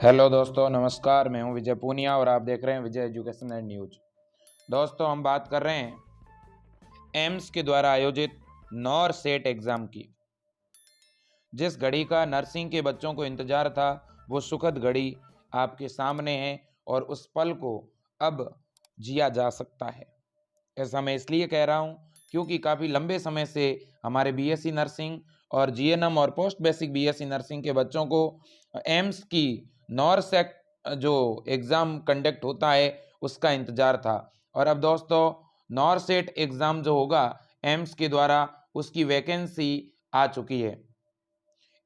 Hello दोस्तों, नमस्कार। मैं हूं विजय पूनिया और आप देख रहे हैं विजय एजुकेशन एंड न्यूज। दोस्तों, हम बात कर रहे हैं एम्स के द्वारा आयोजित नॉर सेट एग्ज़ाम की। जिस घड़ी का नर्सिंग के बच्चों को इंतज़ार था, वो सुखद घड़ी आपके सामने है और उस पल को अब जिया जा सकता है। ऐसा मैं इसलिए कह रहा हूँ क्योंकि काफ़ी लंबे समय से हमारे बीएससी नर्सिंग और जीएनएम और पोस्ट बेसिक बीएससी नर्सिंग के बच्चों को एम्स की नॉरसेक जो एग्ज़ाम कंडक्ट होता है उसका इंतज़ार था। और अब दोस्तों, नॉरसेट एग्ज़ाम जो होगा एम्स के द्वारा, उसकी वैकेंसी आ चुकी है।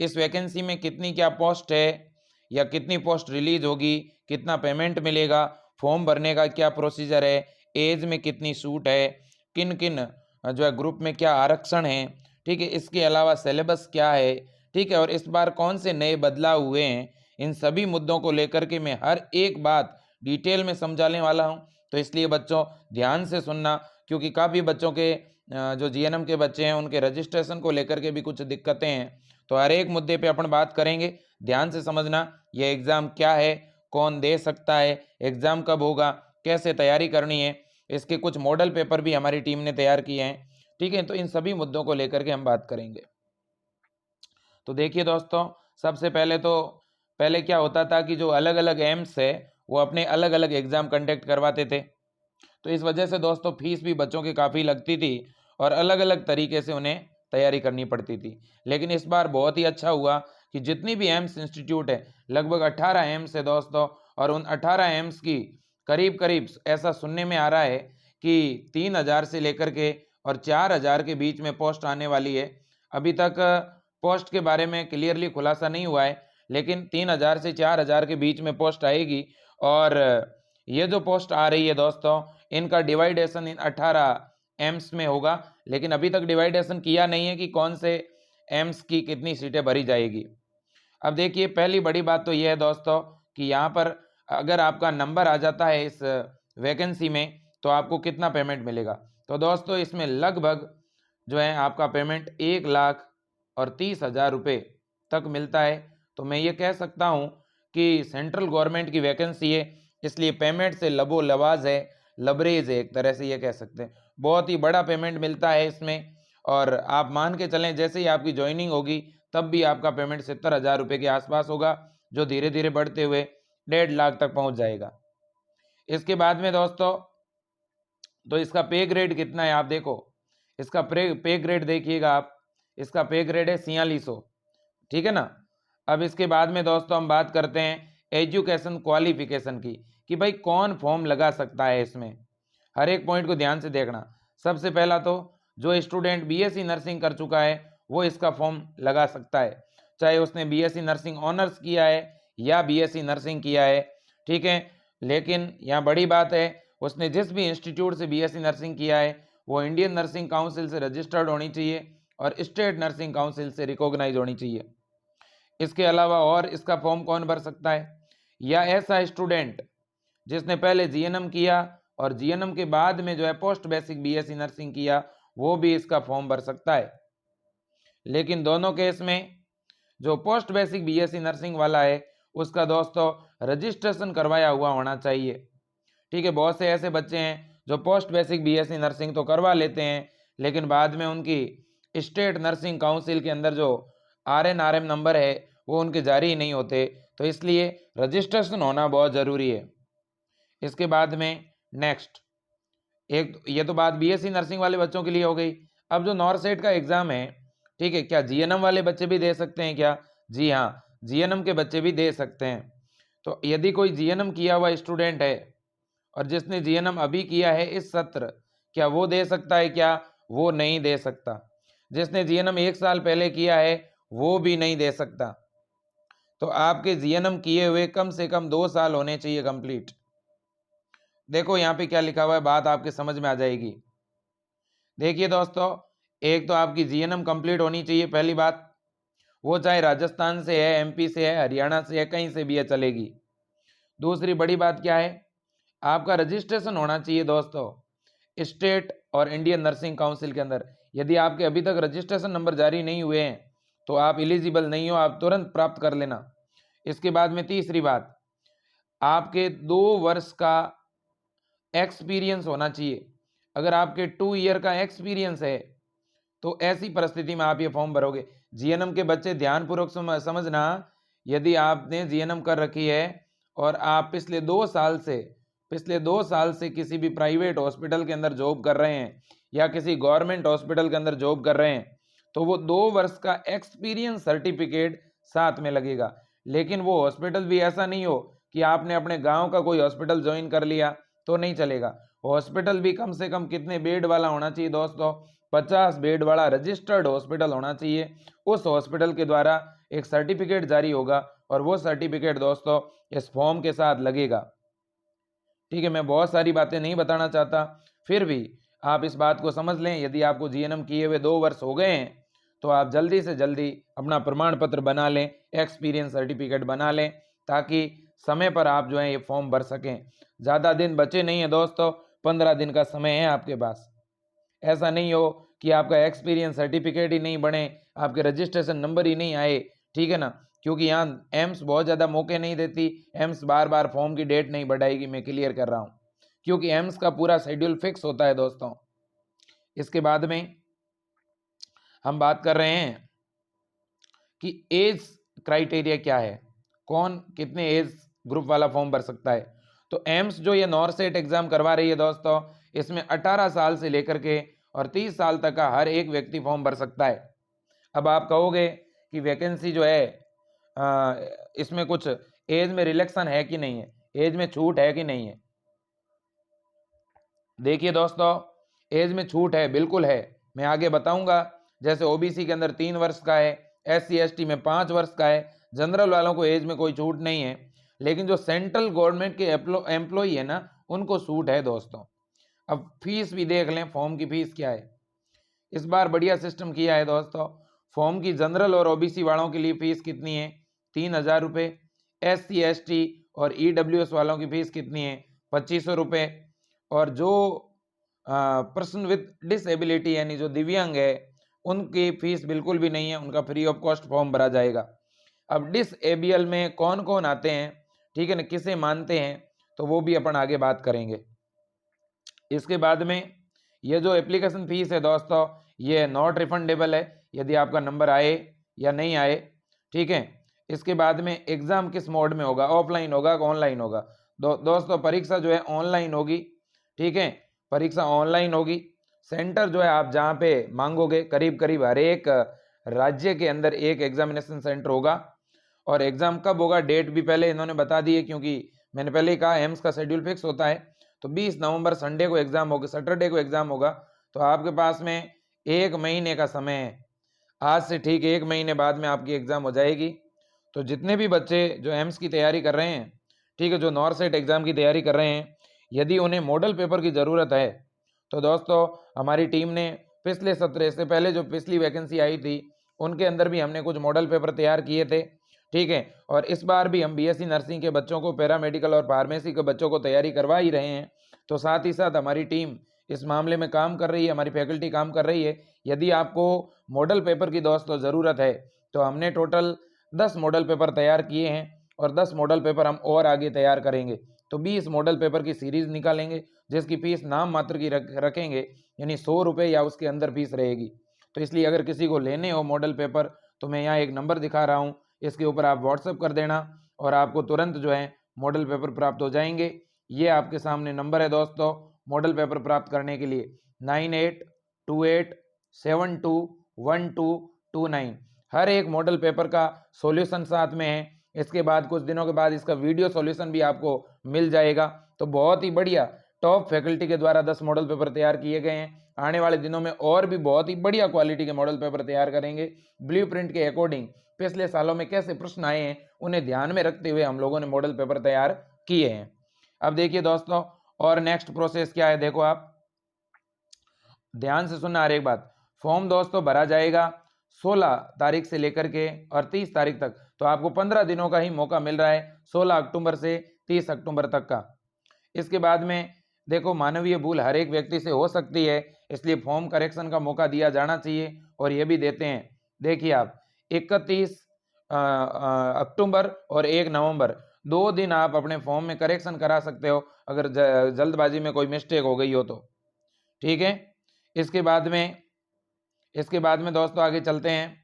इस वैकेंसी में कितनी क्या पोस्ट है या कितनी पोस्ट रिलीज होगी, कितना पेमेंट मिलेगा, फॉर्म भरने का क्या प्रोसीजर है, एज में कितनी छूट है, किन किन जो है ग्रुप में क्या आरक्षण है, ठीक है, इसके अलावा सिलेबस क्या है, ठीक है, और इस बार कौन से नए बदलाव हुए हैं, इन सभी मुद्दों को लेकर के मैं हर एक बात डिटेल में समझाने वाला हूं। तो इसलिए बच्चों, ध्यान से सुनना, क्योंकि काफ़ी बच्चों के जो जीएनएम के बच्चे हैं उनके रजिस्ट्रेशन को लेकर के भी कुछ दिक्कतें हैं। तो हर एक मुद्दे पे अपन बात करेंगे। ध्यान से समझना, यह एग्ज़ाम क्या है, कौन दे सकता है, एग्ज़ाम कब होगा, कैसे तैयारी करनी है, इसके कुछ मॉडल पेपर भी हमारी टीम ने तैयार किए हैं। ठीक है, तो इन सभी मुद्दों को लेकर के हम बात करेंगे। तो देखिए दोस्तों, सबसे पहले क्या होता था कि जो अलग अलग एम्स है वो अपने अलग अलग एग्ज़ाम कंडक्ट करवाते थे। तो इस वजह से दोस्तों फीस भी बच्चों की काफ़ी लगती थी और अलग अलग तरीके से उन्हें तैयारी करनी पड़ती थी। लेकिन इस बार बहुत ही अच्छा हुआ कि जितनी भी एम्स इंस्टीट्यूट है, लगभग 18 एम्स है दोस्तों, और उन 18 एम्स की करीब करीब ऐसा सुनने में आ रहा है कि 3,000 से लेकर के और 4,000 के बीच में पोस्ट आने वाली है। अभी तक पोस्ट के बारे में क्लियरली खुलासा नहीं हुआ है, लेकिन 3,000 से 4,000 के बीच में पोस्ट आएगी। और ये जो पोस्ट आ रही है दोस्तों, इनका डिवाइडेशन इन 18 एम्स में होगा, लेकिन अभी तक डिवाइडेशन किया नहीं है कि कौन से एम्स की कितनी सीटें भरी जाएगी। अब देखिए, पहली बड़ी बात तो यह है दोस्तों कि यहाँ पर अगर आपका नंबर आ जाता है इस वैकेंसी में तो आपको कितना पेमेंट मिलेगा। तो दोस्तों, इसमें लगभग जो है आपका पेमेंट 1,30,000 रुपये तक मिलता है। तो मैं ये कह सकता हूँ कि सेंट्रल गवर्नमेंट की वैकेंसी है, इसलिए पेमेंट से लबो लवाज है, लबरेज है, एक तरह से ये कह सकते हैं। बहुत ही बड़ा पेमेंट मिलता है इसमें। और आप मान के चलें, जैसे ही आपकी ज्वाइनिंग होगी तब भी आपका पेमेंट 70,000 रुपये के आसपास होगा, जो धीरे धीरे बढ़ते हुए 1,50,000 तक पहुंच जाएगा। इसके बाद में दोस्तों, तो इसका पे ग्रेड कितना है आप देखो। इसका पे ग्रेड देखिएगा आप, इसका पे ग्रेड है 4600। ठीक है ना। अब इसके बाद में दोस्तों हम बात करते हैं एजुकेशन क्वालिफिकेशन की, कि भाई कौन फॉर्म लगा सकता है इसमें। हर एक पॉइंट को ध्यान से देखना। सबसे पहला तो जो स्टूडेंट बीएससी नर्सिंग कर चुका है वो इसका फॉर्म लगा सकता है, चाहे उसने बीएससी नर्सिंग ऑनर्स किया है या बीएससी नर्सिंग किया है। ठीक है, लेकिन यहाँ बड़ी बात है, उसने जिस भी इंस्टीट्यूट से बीएससी नर्सिंग किया है वो इंडियन नर्सिंग काउंसिल से रजिस्टर्ड होनी चाहिए और स्टेट नर्सिंग काउंसिल से रिकॉग्नाइज होनी चाहिए। इसके अलावा और इसका फॉर्म कौन भर सकता है, या ऐसा स्टूडेंट जिसने पहले जीएनएम किया और जीएनएम के बाद में जो है पोस्ट बेसिक बीएससी नर्सिंग किया, वो भी इसका फॉर्म भर सकता है। लेकिन दोनों केस में जो पोस्ट बेसिक बीएससी नर्सिंग वाला है उसका दोस्तों रजिस्ट्रेशन करवाया हुआ होना चाहिए। ठीक है, बहुत से ऐसे बच्चे हैं जो पोस्ट बेसिक बीएससी नर्सिंग तो करवा लेते हैं, लेकिन बाद में उनकी स्टेट नर्सिंग काउंसिल के अंदर जो आरएनआरएम नंबर है वो उनके जारी ही नहीं होते। तो इसलिए रजिस्ट्रेशन होना बहुत ज़रूरी है। इसके बाद में नेक्स्ट, एक ये तो बात बीएससी नर्सिंग वाले बच्चों के लिए हो गई। अब जो नॉरसेट का एग्ज़ाम है, ठीक है, क्या जीएनएम वाले बच्चे भी दे सकते हैं क्या? जी हाँ, जीएनएम के बच्चे भी दे सकते हैं। तो यदि कोई जीएनएम किया हुआ स्टूडेंट है और जिसने जीएनएम अभी किया है इस सत्र, क्या वो दे सकता है क्या? वो नहीं दे सकता। जिसने जीएनएम 1 साल पहले किया है वो भी नहीं दे सकता। तो आपके जीएनएम किए हुए कम से कम 2 साल होने चाहिए कंप्लीट। देखो यहाँ पे क्या लिखा हुआ है, बात आपके समझ में आ जाएगी। देखिए दोस्तों, एक तो आपकी जीएनएम कंप्लीट होनी चाहिए, पहली बात, वो चाहे राजस्थान से है, एमपी से है, हरियाणा से है, कहीं से भी है, चलेगी। दूसरी बड़ी बात क्या है, आपका रजिस्ट्रेशन होना चाहिए दोस्तों स्टेट और इंडियन नर्सिंग काउंसिल के अंदर। यदि आपके अभी तक रजिस्ट्रेशन नंबर जारी नहीं हुए हैं तो आप एलिजिबल नहीं हो, आप तुरंत प्राप्त कर लेना। इसके बाद में तीसरी बात, आपके 2 वर्ष का एक्सपीरियंस होना चाहिए। अगर आपके 2 ईयर का एक्सपीरियंस है तो ऐसी परिस्थिति में आप ये फॉर्म भरोगे। जीएनएम के बच्चे ध्यानपूर्वक समझना, यदि आपने जीएनएम कर रखी है और आप पिछले 2 साल से किसी भी प्राइवेट हॉस्पिटल के अंदर जॉब कर रहे हैं या किसी गवर्नमेंट हॉस्पिटल के अंदर जॉब कर रहे हैं, तो वो 2 वर्ष का एक्सपीरियंस सर्टिफिकेट साथ में लगेगा। लेकिन वो हॉस्पिटल भी ऐसा नहीं हो कि आपने अपने गांव का कोई हॉस्पिटल ज्वाइन कर लिया तो नहीं चलेगा। हॉस्पिटल भी कम से कम कितने बेड वाला होना चाहिए दोस्तों? 50 बेड वाला रजिस्टर्ड हॉस्पिटल होना चाहिए। उस हॉस्पिटल के द्वारा एक सर्टिफिकेट जारी होगा और वो सर्टिफिकेट दोस्तों इस फॉर्म के साथ लगेगा। ठीक है, मैं बहुत सारी बातें नहीं बताना चाहता, फिर भी आप इस बात को समझ लें। यदि आपको जीएनएम किए हुए 2 वर्ष हो गए हैं तो आप जल्दी से जल्दी अपना प्रमाण पत्र बना लें, एक्सपीरियंस सर्टिफिकेट बना लें, ताकि समय पर आप जो है ये फॉर्म भर सकें। ज़्यादा दिन बचे नहीं है दोस्तों, 15 दिन का समय है आपके पास। ऐसा नहीं हो कि आपका एक्सपीरियंस सर्टिफिकेट ही नहीं बने, आपके रजिस्ट्रेशन नंबर ही नहीं आए, ठीक है ना? क्योंकि यहाँ एम्स बहुत ज़्यादा मौके नहीं देती, एम्स बार बार फॉर्म की डेट नहीं बढ़ाएगी, मैं क्लियर कर रहा हूँ, क्योंकि एम्स का पूरा शेड्यूल फिक्स होता है दोस्तों। इसके बाद में हम बात कर रहे हैं कि एज क्राइटेरिया क्या है, कौन कितने एज ग्रुप वाला फॉर्म भर सकता है। तो एम्स जो ये नॉरसेट एग्जाम करवा रही है दोस्तों, इसमें 18 साल से लेकर के और 30 साल तक का हर एक व्यक्ति फॉर्म भर सकता है। अब आप कहोगे कि वैकेंसी जो है इसमें कुछ एज में रिलैक्सन है कि नहीं है, एज में छूट है कि नहीं है? देखिए दोस्तों, एज में छूट है, बिल्कुल है, मैं आगे बताऊंगा। जैसे ओबीसी के अंदर 3 वर्ष का है, SC ST में 5 वर्ष का है, जनरल वालों को एज में कोई छूट नहीं है। लेकिन जो सेंट्रल गवर्नमेंट के एम्प्लॉई है ना, उनको छूट है दोस्तों। अब फीस भी देख लें, फॉर्म की फीस क्या है। इस बार बढ़िया सिस्टम किया है दोस्तों। फॉर्म की जनरल और ओबीसी वालों के लिए फीस कितनी है? 3,000 रुपये। SC ST और EWS वालों की फीस कितनी है? 2,500 रुपये। और जो पर्सन विथ डिसेबिलिटी यानी जो दिव्यांग है, उनकी फीस बिल्कुल भी नहीं है, उनका फ्री ऑफ कॉस्ट फॉर्म भरा जाएगा। अब डिसेबल में कौन कौन आते हैं, ठीक है ना, किसे मानते हैं, तो वो भी अपन आगे बात करेंगे। इसके बाद में ये जो एप्लीकेशन फीस है दोस्तों, ये नॉट रिफंडेबल है, यदि आपका नंबर आए या नहीं आए, ठीक है। इसके बाद में एग्जाम किस मोड में होगा, ऑफलाइन होगा ऑनलाइन होगा? दोस्तों परीक्षा जो है ऑनलाइन होगी, ठीक है, परीक्षा ऑनलाइन होगी। सेंटर जो है आप जहाँ पे मांगोगे, करीब करीब हर एक राज्य के अंदर एक एग्जामिनेशन सेंटर होगा। और एग्जाम कब होगा, डेट भी पहले इन्होंने बता दी है, क्योंकि मैंने पहले ही कहा एम्स का शेड्यूल फिक्स होता है। तो 20 नवंबर संडे को एग्जाम होगा, सैटरडे को एग्जाम होगा। तो आपके पास में 1 महीने का समय है, आज से ठीक 1 महीने बाद में आपकी एग्जाम हो जाएगी। तो जितने भी बच्चे जो एम्स की तैयारी कर रहे हैं, ठीक है, जो नॉरसेट एग्जाम की तैयारी कर रहे हैं, यदि उन्हें मॉडल पेपर की ज़रूरत है तो दोस्तों हमारी टीम ने पिछले सत्र से पहले जो पिछली वैकेंसी आई थी, उनके अंदर भी हमने कुछ मॉडल पेपर तैयार किए थे, ठीक है। और इस बार भी हम BSc नर्सिंग के बच्चों को, पैरामेडिकल और फार्मेसी के बच्चों को तैयारी करवा ही रहे हैं। तो साथ ही साथ हमारी टीम इस मामले में काम कर रही है, हमारी फैकल्टी काम कर रही है। यदि आपको मॉडल पेपर की दोस्तों ज़रूरत है तो हमने टोटल 10 मॉडल पेपर तैयार किए हैं और 10 मॉडल पेपर हम और आगे तैयार करेंगे। तो 20 मॉडल पेपर की सीरीज़ निकालेंगे, जिसकी फीस नाम मात्र की रखेंगे, यानी 100 रुपये या उसके अंदर फीस रहेगी। तो इसलिए अगर किसी को लेने हो मॉडल पेपर तो मैं यहाँ एक नंबर दिखा रहा हूँ, इसके ऊपर आप व्हाट्सअप कर देना और आपको तुरंत जो है मॉडल पेपर प्राप्त हो जाएंगे। ये आपके सामने नंबर है दोस्तों मॉडल पेपर प्राप्त करने के लिए, 9828721229। हर एक मॉडल पेपर का सॉल्यूशन साथ में है। इसके बाद कुछ दिनों के बाद इसका वीडियो सॉल्यूशन भी आपको मिल जाएगा। तो बहुत ही बढ़िया टॉप फैकल्टी के द्वारा 10 मॉडल पेपर तैयार किए गए हैं। आने वाले दिनों में और भी बहुत ही बढ़िया क्वालिटी के मॉडल पेपर तैयार करेंगे। ब्लूप्रिंट के अकॉर्डिंग पिछले सालों में कैसे प्रश्न आए हैं उन्हें ध्यान में रखते हुए हम लोगों ने मॉडल पेपर तैयार किए हैं। अब देखिए दोस्तों, और नेक्स्ट प्रोसेस क्या है, देखो आप ध्यान से सुनना हर एक बात। फॉर्म दोस्तों भरा जाएगा 16 तारीख से लेकर के और 30 तारीख तक, तो आपको 15 दिनों का ही मौका मिल रहा है, 16 अक्टूबर से 30 अक्टूबर तक का। इसके बाद में देखो, मानवीय भूल हर एक व्यक्ति से हो सकती है, इसलिए फॉर्म करेक्शन का मौका दिया जाना चाहिए और ये भी देते हैं। देखिए आप 31 अक्टूबर और 1 नवंबर 2 दिन आप अपने फॉर्म में करेक्शन करा सकते हो अगर जल्दबाजी में कोई मिस्टेक हो गई हो तो। ठीक है, इसके बाद में दोस्तों आगे चलते हैं।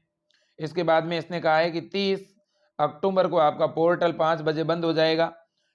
इसके बाद में इसने कहा है कि 30 अक्टूबर को आपका पोर्टल 5 बजे बंद हो जाएगा।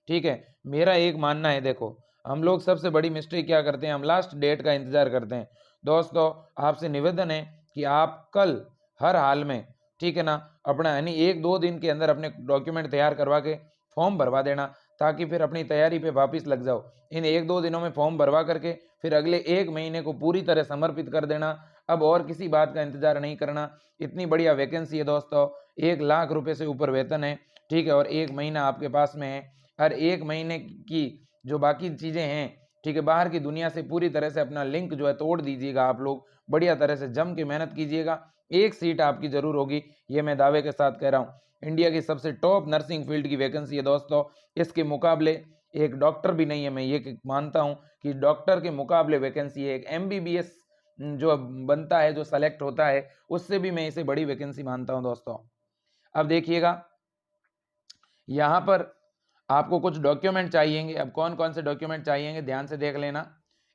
ठीक है, मेरा एक मानना है, देखो हम लोग सबसे बड़ी मिस्टेक क्या करते हैं, हम लास्ट डेट का इंतजार करते हैं। दोस्तों आपसे निवेदन है कि आप कल हर हाल में, ठीक है ना, अपना यानी 1-2 दिन के अंदर अपने डॉक्यूमेंट तैयार करवा के फॉर्म भरवा देना, ताकि फिर अपनी तैयारी पे वापस लग जाओ। इन 1-2 दिनों में फॉर्म भरवा करके फिर अगले 1 महीने को पूरी तरह समर्पित कर देना। अब और किसी बात का इंतजार नहीं करना। इतनी बढ़िया वैकेंसी है दोस्तों, 1 लाख रुपए से ऊपर वेतन है। ठीक है, और 1 महीना आपके पास में है। हर 1 महीने की जो बाकी चीज़ें हैं, ठीक है, बाहर की दुनिया से पूरी तरह से अपना लिंक जो है तोड़ दीजिएगा। आप लोग बढ़िया तरह से जम के मेहनत कीजिएगा। 1 सीट आपकी जरूर होगी, ये मैं दावे के साथ कह रहा हूँ। इंडिया की सबसे टॉप नर्सिंग फील्ड की वैकेंसी है दोस्तों। इसके मुकाबले एक डॉक्टर भी नहीं है, मैं ये मानता हूँ कि डॉक्टर के मुकाबले वैकेंसी है। एक MBBS जो बनता है, जो सेलेक्ट होता है, उससे भी मैं इसे बड़ी वैकेंसी मानता हूँ दोस्तों। अब देखिएगा, यहाँ पर आपको कुछ डॉक्यूमेंट चाहिएंगे। अब कौन कौन से डॉक्यूमेंट चाहिएंगे ध्यान से देख लेना।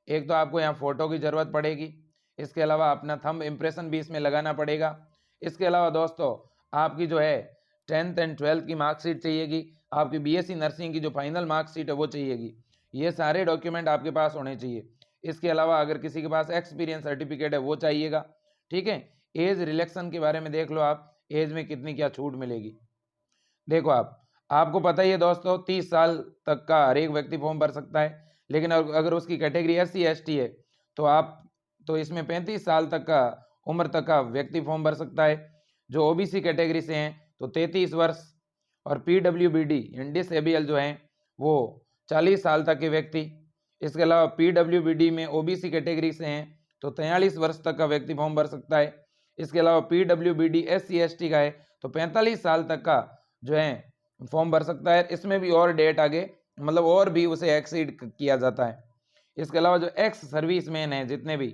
एक तो आपको यहाँ फोटो की ज़रूरत पड़ेगी, इसके अलावा अपना थंब इम्प्रेशन भी इसमें लगाना पड़ेगा। इसके अलावा दोस्तों आपकी जो है 10th एंड 12th की मार्कशीट चाहिएगी, आपकी BSc नर्सिंग की जो फाइनल मार्कशीट है वो चाहिएगी। ये सारे डॉक्यूमेंट आपके पास होने चाहिए। इसके अलावा अगर किसी के पास एक्सपीरियंस सर्टिफिकेट है वो चाहिएगा। ठीक है, एज रिलैक्सन के बारे में देख लो आप, एज में कितनी क्या छूट मिलेगी। देखो आपको पता ही है दोस्तों, 30 साल तक का हर एक व्यक्ति फॉर्म भर सकता है, लेकिन अगर उसकी कैटेगरी SC ST है तो इसमें 35 साल तक का उम्र तक का व्यक्ति फॉर्म भर सकता है। जो OBC कैटेगरी से हैं तो 33 वर्ष, और PWBD डिसेबल जो हैं वो 40 साल तक के व्यक्ति। इसके अलावा PWBD में OBC कैटेगरी से हैं तो 43 वर्ष तक का व्यक्ति फॉर्म भर सकता है। इसके अलावा PWBD SC ST का है तो 45 साल तक का जो है फॉर्म भर सकता है। इसमें भी और डेट आगे, मतलब और भी उसे एक्सीड किया जाता है। इसके अलावा जो एक्स सर्विसमैन है जितने भी,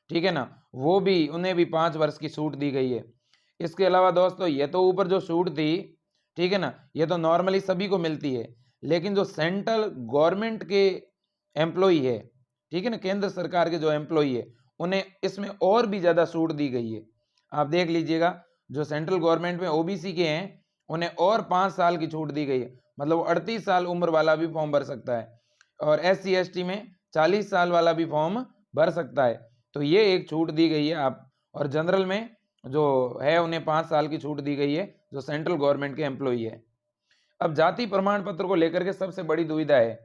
ठीक है ना, वो भी, उन्हें भी 5 वर्ष की छूट दी गई है। इसके अलावा दोस्तों ये तो ऊपर जो छूट थी, ठीक है ना, ये तो नॉर्मली सभी को मिलती है, लेकिन जो सेंट्रल गवर्नमेंट के एम्प्लॉई है, ठीक है ना, केंद्र सरकार के जो एम्प्लॉई है, उन्हें इसमें और भी ज़्यादा छूट दी गई है। आप देख लीजिएगा, जो सेंट्रल गवर्नमेंट में OBC के हैं उन्हें और 5 साल की छूट दी गई है, मतलब 38 साल उम्र वाला भी फॉर्म भर सकता है, और SC ST में 40 साल वाला भी फॉर्म भर सकता है। तो ये एक छूट दी गई है आप, और जनरल में जो है उन्हें 5 साल की छूट दी गई है, जो सेंट्रल गवर्नमेंट के एम्प्लॉई है। अब जाति प्रमाण पत्र को लेकर के सबसे बड़ी दुविधा है,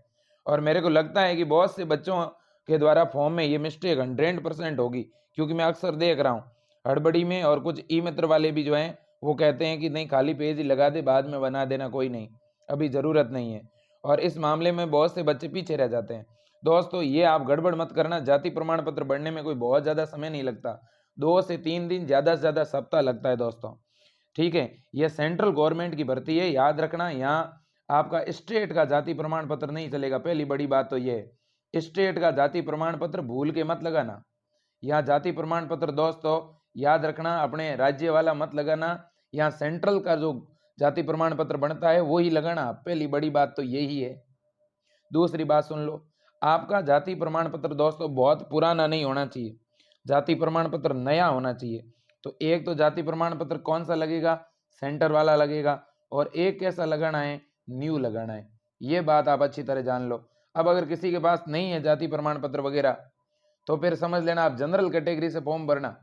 और मेरे को लगता है कि बहुत से बच्चों के द्वारा फॉर्म में ये मिस्टेक 100% होगी, क्योंकि मैं अक्सर देख रहा हूँ हड़बड़ी में, और कुछ ई-मित्र वाले भी जो हैं वो कहते हैं कि नहीं खाली पेज ही लगा दे, बाद में बना देना, कोई नहीं, अभी ज़रूरत नहीं है, और इस मामले में बहुत से बच्चे पीछे रह जाते हैं। दोस्तों ये आप गड़बड़ मत करना, जाति प्रमाण पत्र बनने में कोई बहुत ज़्यादा समय नहीं लगता, 2 से 3 दिन, ज़्यादा से ज़्यादा सप्ताह लगता है दोस्तों। ठीक है, यह सेंट्रल गवर्नमेंट की भर्ती है, याद रखना। यहाँ आपका स्टेट का जाति प्रमाण पत्र नहीं चलेगा। पहली बड़ी बात तो यह है, स्टेट का जाति प्रमाण पत्र भूल के मत लगाना। यहाँ जाति प्रमाण पत्र दोस्तों याद रखना, अपने राज्य वाला मत लगाना। यहाँ सेंट्रल का जो जाति प्रमाण पत्र बनता है वो ही लगाना। पहली बड़ी बात तो यही है। दूसरी बात सुन लो, आपका जाति प्रमाण पत्र दोस्तों बहुत पुराना नहीं होना चाहिए, जाति प्रमाण पत्र नया होना चाहिए। तो एक तो जाति प्रमाण पत्र कौन सा लगेगा, सेंटर वाला लगेगा, और एक कैसा लगाना है, न्यू लगाना है। ये बात आप अच्छी तरह जान लो। अब अगर किसी के पास नहीं है जाति प्रमाण पत्र वगैरह, तो फिर समझ लेना आप जनरल कैटेगरी से फॉर्म भरना।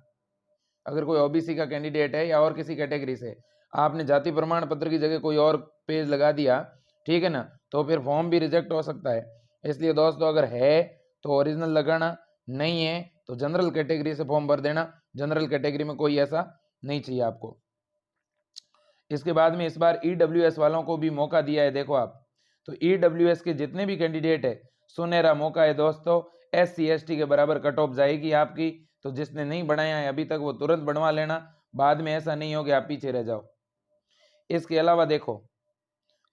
अगर कोई OBC का कैंडिडेट है या और किसी कैटेगरी से, आपने जाति प्रमाण पत्र की जगह कोई और पेज लगा दिया, ठीक है ना, तो फिर फॉर्म भी रिजेक्ट हो सकता है। इसलिए दोस्तों अगर है तो ओरिजिनल लगाना, नहीं है तो जनरल कैटेगरी से फॉर्म भर देना। जनरल कैटेगरी में कोई ऐसा नहीं चाहिए आपको। इसके बाद में इस बार EWS वालों को भी मौका दिया है। देखो आप, तो EWS के जितने भी कैंडिडेट है, सुनहरा मौका है दोस्तों। SC ST के बराबर कट ऑफ जाएगी आपकी। तो जिसने नहीं बनाया है अभी तक वो तुरंत बनवा लेना, बाद में ऐसा नहीं हो कि आप पीछे रह जाओ। इसके अलावा देखो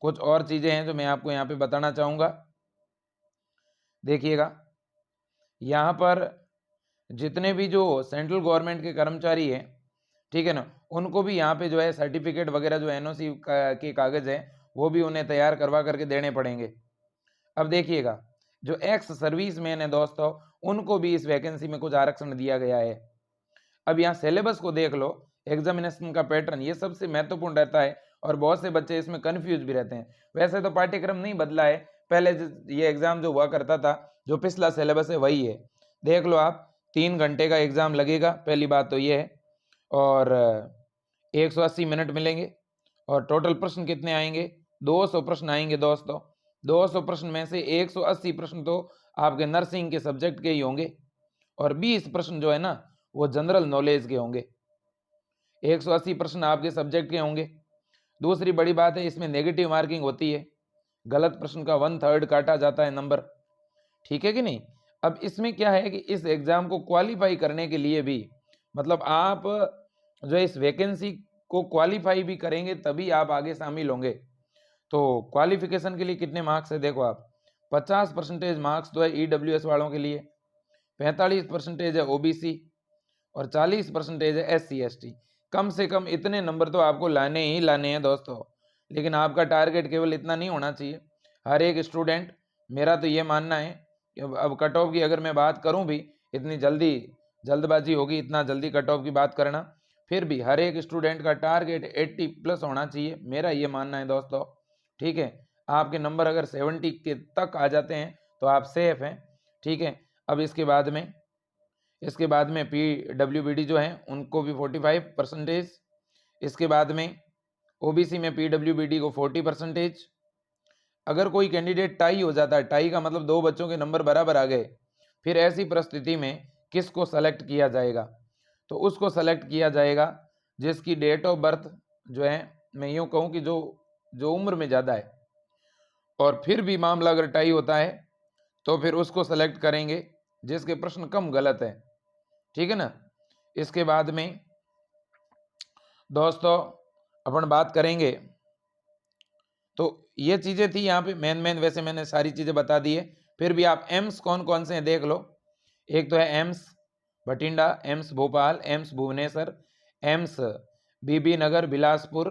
कुछ और चीजें हैं जो मैं आपको यहाँ पे बताना चाहूंगा। देखिएगा, यहाँ पर जितने भी जो सेंट्रल गवर्नमेंट के कर्मचारी हैं, ठीक है ना, उनको भी यहाँ पे जो है सर्टिफिकेट वगैरह जो एनओसी के कागज़ हैं वो भी उन्हें तैयार करवा करके देने पड़ेंगे। अब देखिएगा, जो एक्स सर्विसमैन है दोस्तों, उनको भी इस वैकेंसी में कुछ आरक्षण दिया गया है। अब यहाँ सिलेबस को देख लो, एग्जामिनेशन का पैटर्न, ये सबसे महत्वपूर्ण रहता है और बहुत से बच्चे इसमें कंफ्यूज भी रहते हैं। वैसे तो पाठ्यक्रम नहीं बदला है, पहले ये एग्जाम जो हुआ करता था, जो पिछला सिलेबस है वही है। देख लो आप, 3 घंटे का एग्जाम लगेगा, पहली बात तो ये है, और 180 मिनट मिलेंगे। और टोटल प्रश्न कितने आएंगे? 200 प्रश्न आएंगे दोस्तों। 200 प्रश्न में से 180 प्रश्न तो आपके नर्सिंग के सब्जेक्ट के ही होंगे और 20 प्रश्न जो है ना वो जनरल नॉलेज के होंगे। 180 प्रश्न आपके सब्जेक्ट के होंगे। दूसरी बड़ी बात है, इसमें नेगेटिव मार्किंग होती है, गलत प्रश्न का 1/3 काटा जाता है नंबर, ठीक है कि नहीं। अब इसमें क्या है कि इस एग्जाम को क्वालिफाई करने के लिए भी, मतलब आप जो इस वैकेंसी को क्वालिफाई भी करेंगे तभी आप आगे शामिल होंगे। तो क्वालिफिकेशन के लिए कितने मार्क्स है देखो आप, 50% मार्क्स तो है ईडब्ल्यूएस वालों के लिए, 45% है ओबीसी और 40% है एससी एसटी। कम से कम इतने नंबर तो आपको लाने ही लाने हैं दोस्तों। लेकिन आपका टारगेट केवल इतना नहीं होना चाहिए। हर एक स्टूडेंट, मेरा तो ये मानना है कि अब कट ऑफ की अगर मैं बात करूं भी, इतनी जल्दबाजी होगी इतना जल्दी कट ऑफ की बात करना, फिर भी हर एक स्टूडेंट का टारगेट 80+ होना चाहिए, मेरा ये मानना है दोस्तों, ठीक है। आपके नंबर अगर 70 के तक आ जाते हैं तो आप सेफ हैं, ठीक है। अब इसके बाद में PWBD जो है उनको भी 45%। इसके बाद में OBC में PWBD को 40%। अगर कोई कैंडिडेट टाई हो जाता है, टाई का मतलब 2 बच्चों के नंबर बराबर आ गए, फिर ऐसी परिस्थिति में किसको सेलेक्ट किया जाएगा? तो उसको सेलेक्ट किया जाएगा जिसकी डेट ऑफ बर्थ जो है, मैं यूँ कहूँ कि जो उम्र में ज़्यादा है। और फिर भी मामला अगर टाई होता है तो फिर उसको सेलेक्ट करेंगे जिसके प्रश्न कम गलत है, ठीक है ना। इसके बाद में दोस्तों अपन बात करेंगे, तो ये चीज़ें थी यहाँ पे मेन वैसे मैंने सारी चीज़ें बता दी है। फिर भी आप एम्स कौन कौन से हैं देख लो। एक तो है AIIMS Bathinda, AIIMS Bhopal, AIIMS Bhubaneswar, AIIMS Bibinagar Bilaspur,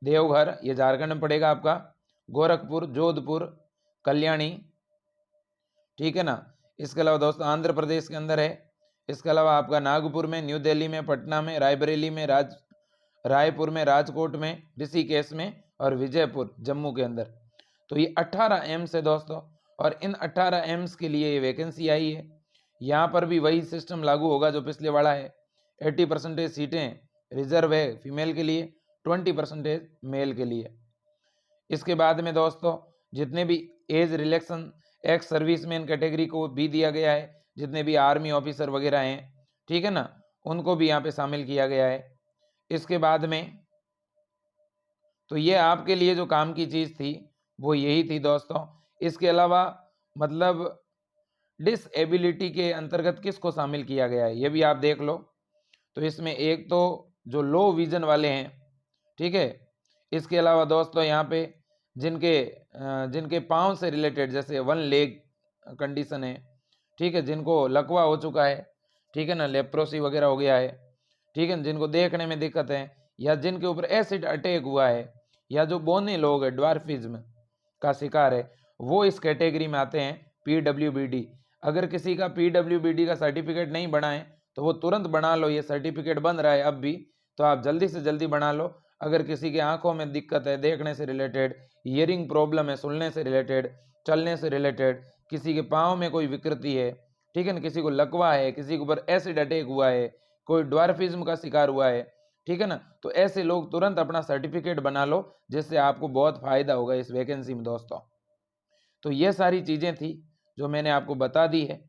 Deoghar ये झारखंड में पड़ेगा आपका, गोरखपुर, जोधपुर, कल्याणी, ठीक है ना। इसके अलावा दोस्तों आंध्र प्रदेश के अंदर है। इसके अलावा आपका नागपुर में, न्यू दिल्ली में, पटना में, रायबरेली में, रायपुर में, राजकोट में, ऋषिकेश में और विजयपुर जम्मू के अंदर। तो ये 18 एम्स है दोस्तों, और इन 18 एम्स के लिए ये वैकेंसी आई है। यहाँ पर भी वही सिस्टम लागू होगा जो पिछले वाला है। 80% सीटें रिजर्व है फीमेल के लिए, 20% मेल के लिए। इसके बाद में दोस्तों जितने भी age relaxation ex serviceman category को भी दिया गया है, जितने भी आर्मी ऑफिसर वगैरह हैं, ठीक है ना, उनको भी यहाँ पे शामिल किया गया है। इसके बाद में तो ये आपके लिए जो काम की चीज़ थी वो यही थी दोस्तों। इसके अलावा मतलब डिसएबिलिटी के अंतर्गत किसको शामिल किया गया है ये भी आप देख लो। तो इसमें एक तो जो लो विजन वाले हैं, ठीक है। इसके अलावा दोस्तों यहाँ पे जिनके पाँव से रिलेटेड जैसे 1 लेग कंडीशन है, ठीक है, जिनको लकवा हो चुका है, ठीक है ना, लेप्रोसी वगैरह हो गया है, ठीक है, जिनको देखने में दिक्कत है, या जिनके ऊपर एसिड अटैक हुआ है, या जो बौने लोग हैं ड्वार्फिज्म का शिकार है, वो इस कैटेगरी में आते हैं PWBD। अगर किसी का PWBD का सर्टिफिकेट नहीं बना है तो वो तुरंत बना लो, ये सर्टिफिकेट बन रहा है अब भी, तो आप जल्दी से जल्दी बना लो। अगर किसी के आंखों में दिक्कत है देखने से रिलेटेड, हियरिंग प्रॉब्लम है सुनने से रिलेटेड, चलने से रिलेटेड, किसी के पाँव में कोई विकृति है, ठीक है ना, किसी को लकवा है, किसी के ऊपर एसिड अटैक हुआ है, कोई ड्वार्फिज्म का शिकार हुआ है, ठीक है ना, तो ऐसे लोग तुरंत अपना सर्टिफिकेट बना लो, जिससे आपको बहुत फ़ायदा होगा इस वैकेंसी में दोस्तों। तो ये सारी चीज़ें थी जो मैंने आपको बता दी है।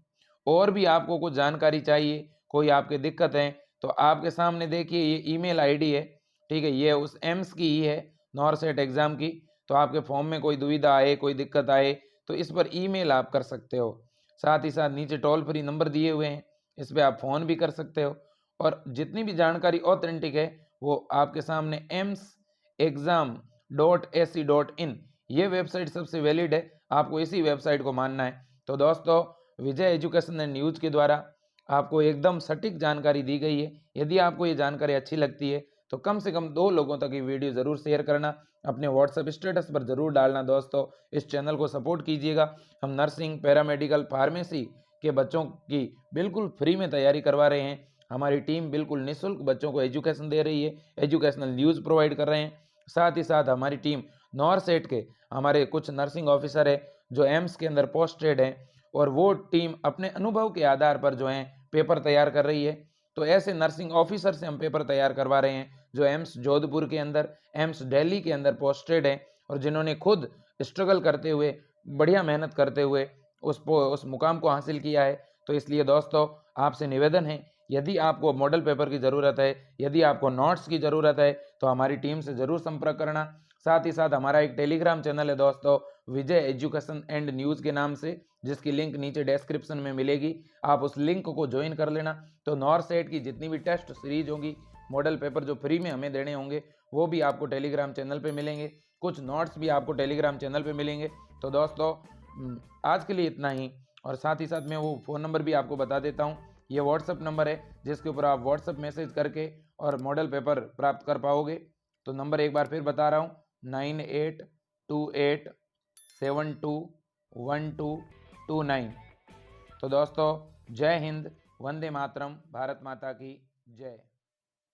और भी आपको कुछ जानकारी चाहिए, कोई आपके दिक्कत है, तो आपके सामने देखिए ये ईमेल आईडी है, ठीक है, ये उस एम्स की ही है, नॉरसेट एग्ज़ाम की। तो आपके फॉर्म में कोई दुविधा आए, कोई दिक्कत आए, तो इस पर ईमेल आप कर सकते हो। साथ ही साथ नीचे टोल फ्री नंबर दिए हुए हैं, इस पर आप फ़ोन भी कर सकते हो। और जितनी भी जानकारी ऑथेंटिक है वो आपके सामने emsexam.ac.in ये वेबसाइट सबसे वैलिड है, आपको इसी वेबसाइट को मानना है। तो दोस्तों विजय एजुकेशन एंड न्यूज़ के द्वारा आपको एकदम सटीक जानकारी दी गई है। यदि आपको ये जानकारी अच्छी लगती है तो कम से कम 2 लोगों तक ये वीडियो ज़रूर शेयर करना, अपने व्हाट्सएप स्टेटस पर ज़रूर डालना। दोस्तों इस चैनल को सपोर्ट कीजिएगा। हम नर्सिंग, पैरामेडिकल, फार्मेसी के बच्चों की बिल्कुल फ्री में तैयारी करवा रहे हैं। हमारी टीम बिल्कुल निःशुल्क बच्चों को एजुकेशन दे रही है, एजुकेशनल न्यूज़ प्रोवाइड कर रहे हैं। साथ ही साथ हमारी टीम नॉरसेट के हमारे कुछ नर्सिंग ऑफिसर है जो एम्स के अंदर पोस्टेड हैं, और वो टीम अपने अनुभव के आधार पर जो है पेपर तैयार कर रही है। तो ऐसे नर्सिंग ऑफिसर से हम पेपर तैयार करवा रहे हैं जो एम्स जोधपुर के अंदर, एम्स दिल्ली के अंदर पोस्टेड हैं, और जिन्होंने खुद स्ट्रगल करते हुए, बढ़िया मेहनत करते हुए उस मुकाम को हासिल किया है। तो इसलिए दोस्तों आपसे निवेदन है, यदि आपको मॉडल पेपर की ज़रूरत है, यदि आपको नोट्स की ज़रूरत है, तो हमारी टीम से ज़रूर संपर्क करना। साथ ही साथ हमारा एक टेलीग्राम चैनल है दोस्तों, विजय एजुकेशन एंड न्यूज़ के नाम से, जिसकी लिंक नीचे डिस्क्रिप्शन में मिलेगी। आप उस लिंक को ज्वाइन कर लेना। तो नॉरसेट की जितनी भी टेस्ट सीरीज होगी, मॉडल पेपर जो फ्री में हमें देने होंगे, वो भी आपको टेलीग्राम चैनल पे मिलेंगे। कुछ नोट्स भी आपको टेलीग्राम चैनल पे मिलेंगे। तो दोस्तों आज के लिए इतना ही। और साथ ही साथ मैं वो फ़ोन नंबर भी आपको बता देता हूँ। ये व्हाट्सअप नंबर है जिसके ऊपर आप व्हाट्सअप मैसेज करके और मॉडल पेपर प्राप्त कर पाओगे। तो नंबर एक बार फिर बता रहा हूँ, 9828721229। तो दोस्तों जय हिंद, वंदे मातरम, भारत माता की जय।